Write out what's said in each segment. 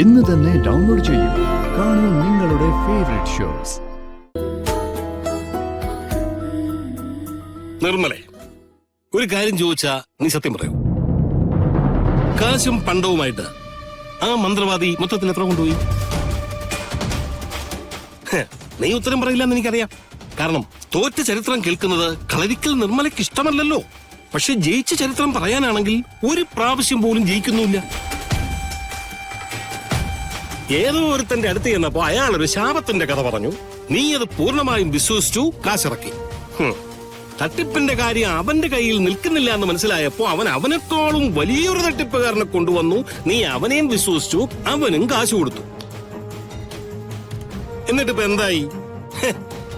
ഇന്ന് തന്നെ ഡൗൺലോഡ് ചെയ്യൂ. കാണൂ നിങ്ങളുടെ ഫേവറേറ്റ് ഷോസ്. നിർമ്മലേ, ഒരു കാര്യം ചോദിച്ചാ നീ സത്യം പറയൂ. കാശും പണ്ടവുമായിട്ട് ആ മന്ത്രവാദി മൊത്തത്തിൽ എത്ര കൊണ്ടുപോയി? നീ ഉത്തരം പറയില്ലെന്ന് എനിക്കറിയാം. കാരണം തോറ്റ ചരിത്രം കേൾക്കുന്നത് കളരിക്കൽ നിർമ്മലയ്ക്ക് ഇഷ്ടമല്ലല്ലോ. പക്ഷെ ജയിച്ച ചരിത്രം പറയാനാണെങ്കിൽ ഒരു പ്രാവശ്യം പോലും ജയിക്കുന്നുമില്ല. ഏതോ ഒരുത്തന്റെ അടുത്ത് ചെന്നപ്പോ അയാളൊരു ശാപത്തിന്റെ കഥ പറഞ്ഞു. നീ അത് പൂർണ്ണമായും വിശ്വസിച്ചു, കാശിറക്കി. തട്ടിപ്പിന്റെ കാര്യം അവന്റെ കയ്യിൽ നിൽക്കുന്നില്ല എന്ന് മനസ്സിലായപ്പോ അവനെക്കാളും വലിയൊരു തട്ടിപ്പുകാരനെ കൊണ്ടുവന്നു. നീ അവനെയും വിശ്വസിച്ചു, അവനും കാശ് കൊടുത്തു. എന്നിട്ടിപ്പോ എന്തായി?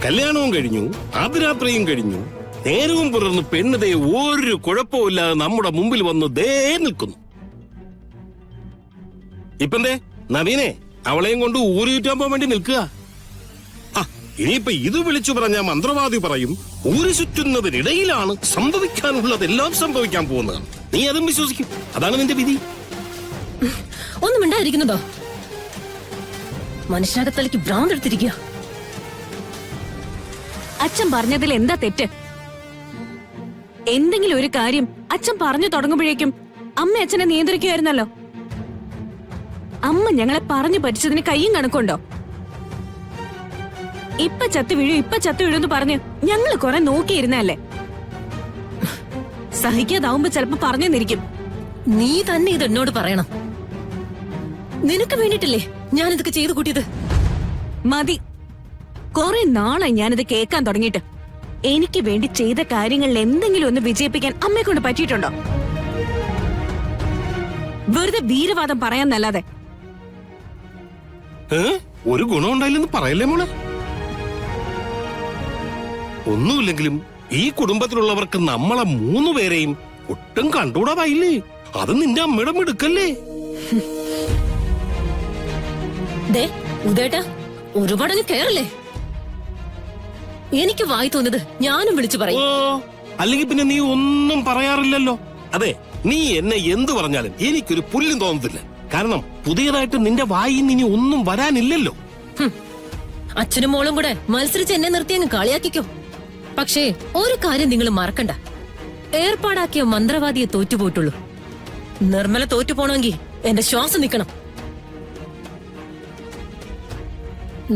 കല്യാണവും കഴിഞ്ഞു, ആദ്യരാത്രിയും കഴിഞ്ഞു, നേരവും പുലർന്ന് പെണ്ണതേ ഒരു കുഴപ്പമില്ലാതെ നമ്മുടെ മുമ്പിൽ വന്ന് ദേ നിൽക്കുന്നു. ഇപ്പന്തേ നവീനെ അവളെയും കൊണ്ട് ഊരുചുറ്റാൻ പോകാൻ വേണ്ടി നിൽക്കുക. ഇനിയിപ്പൊ ഇത് വിളിച്ചു പറഞ്ഞ മന്ത്രവാദി പറയും ഊരു ചുറ്റുന്നതിനിടയിലാണ് സംഭവിക്കാനുള്ളതെല്ലാം സംഭവിക്കാൻ പോകുന്നത്. നീ അതും വിശ്വസിക്കും. അതാണ് നിന്റെ വിധി. ഒന്നും മിണ്ടാതിരിക്കുന്നതോ? മനുഷ്യകത്തലേക്ക് ഭ്രാന്തെടുത്തിരിക്കുക. അച്ഛൻ പറഞ്ഞതിൽ എന്താ തെറ്റ്? എന്തെങ്കിലും ഒരു കാര്യം അച്ഛൻ പറഞ്ഞു തുടങ്ങുമ്പോഴേക്കും അമ്മ അച്ഛനെ നിയന്ത്രിക്കുമായിരുന്നല്ലോ. അമ്മ ഞങ്ങളെ പറഞ്ഞു പഠിച്ചതിന് കയ്യും കണക്കുണ്ടോ? ഇപ്പൊ ചത്തു വീഴുന്ന് പറഞ്ഞ് ഞങ്ങള് കുറെ നോക്കിയിരുന്നല്ലേ. സഹിക്കാതാവുമ്പോ ചിലപ്പോ പറഞ്ഞു നിരിക്കും. നീ തന്നെ ഇത് എന്നോട് പറയണം. നിനക്ക് വേണ്ടിട്ടില്ലേ ഞാനിതൊക്കെ ചെയ്തു കൂട്ടിയത്? മതി, കുറെ നാളായി ഞാനിത് കേൾക്കാൻ തുടങ്ങിയിട്ട്. എനിക്ക് വേണ്ടി ചെയ്ത കാര്യങ്ങളിൽ എന്തെങ്കിലും ഒന്ന് വിജയിപ്പിക്കാൻ അമ്മയെ കൊണ്ട് പറ്റിയിട്ടുണ്ടോ? വെറുതെ വീരവാദം പറയാന്നല്ലാതെ. ഒരു ഗുണം ഉണ്ടായില്ലെന്ന് പറയല്ലേ മോളെ. ഒന്നുമില്ലെങ്കിലും ഈ കുടുംബത്തിലുള്ളവർക്ക് നമ്മളെ 3 പേരെയും ഒട്ടും കണ്ടുകൂടാതായില്ലേ? അത് നിന്റെ അമ്മയുടെ മിടുക്കല്ലേ? ഒരുപാടങ്ങ് കേറല്ലേ. എനിക്ക് വായി തോന്നുന്നത് ഞാനും വിളിച്ചു പറയും. അല്ലെങ്കിൽ പിന്നെ നീ ഒന്നും പറയാറില്ലല്ലോ. അതെ, നീ എന്നെ എന്തു പറഞ്ഞാലും എനിക്കൊരു പുല്ലും തോന്നത്തില്ല. കാരണം പുതിയതായിട്ട് നിന്റെ വായിൽ ഇനി ഒന്നും വരാനില്ലല്ലോ. അച്ഛനും മോളും കൂടെ മത്സരിച്ച് എന്നെ നിർത്തി അങ്ങ് കളിയാക്കിക്കോ. പക്ഷേ ഒരു കാര്യം നിങ്ങൾ മറക്കണ്ട. ഏർപ്പാടാക്കിയ മന്ത്രവാദിയെ തോറ്റുപോയിട്ടുള്ളൂ. നിർമ്മല തോറ്റുപോണെങ്കിൽ എന്റെ ശ്വാസം നിൽക്കണം.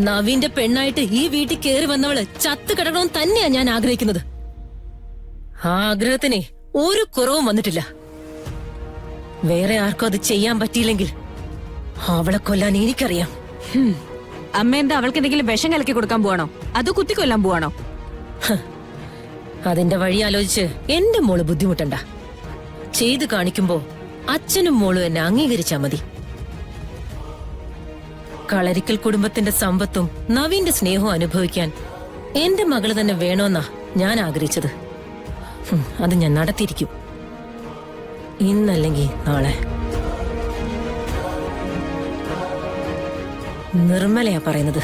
നവീന്റെ പെണ്ണായിട്ട് ഈ വീട്ടിൽ കയറി വന്നവള് ചത്തു കിടക്കണമെന്ന് തന്നെയാ ഞാൻ ആഗ്രഹിക്കുന്നത്. ആ ആഗ്രഹത്തിന് ഒരു കുറവും വന്നിട്ടില്ല. വേറെ ആർക്കും അത് ചെയ്യാൻ പറ്റിയില്ലെങ്കിൽ അവളെ കൊല്ലാൻ എനിക്കറിയാം. അമ്മ എന്താ അവൾക്ക് എന്തെങ്കിലും വിഷം കലക്കി കൊടുക്കാൻ പോവാണോ? അതോ കുത്തിക്കൊല്ലാൻ പോവാണോ? അതിന്റെ വഴി ആലോചിച്ച് എന്റെ മോള് ബുദ്ധിമുട്ടണ്ട. ചെയ്തു കാണിക്കുമ്പോ അച്ഛനും മോളും എന്നെ അംഗീകരിച്ചാ മതി. കളരിക്കൽ കുടുംബത്തിന്റെ സമ്പത്തും നവീന്റെ സ്നേഹവും അനുഭവിക്കാൻ എന്റെ മകള് തന്നെ വേണോന്നാ ഞാൻ ആഗ്രഹിച്ചത്. അത് ഞാൻ നടത്തിയിരിക്കും, ഇന്നല്ലെങ്കിൽ നാളെ. നിർമ്മലയാ പറയുന്നത്.